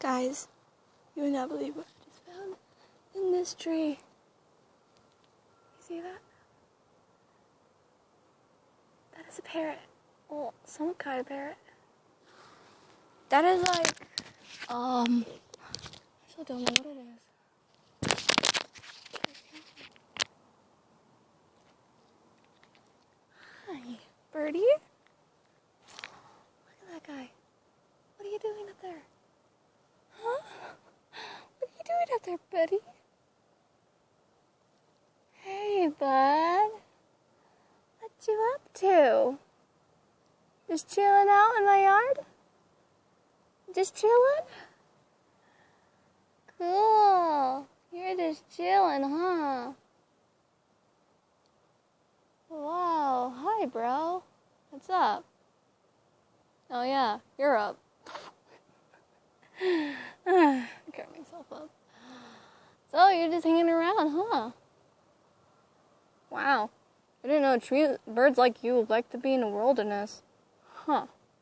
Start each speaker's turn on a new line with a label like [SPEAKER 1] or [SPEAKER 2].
[SPEAKER 1] Guys, you would not believe what I just found in this tree. You see that? That is a parrot. Well, some kind of parrot. That is like, I still don't know what it is. Hi, birdie. Look at that guy. What are you doing up there? Huh? What are you doing up there, buddy? Hey, bud. What you up to? Just chilling out in my yard? Just chilling? Cool. You're just chilling, huh? Wow. Hi, bro. What's up? Oh, yeah. You're up. I got myself up. So, you're just hanging around, huh? Wow. I didn't know birds like you like to be in the wilderness. Huh.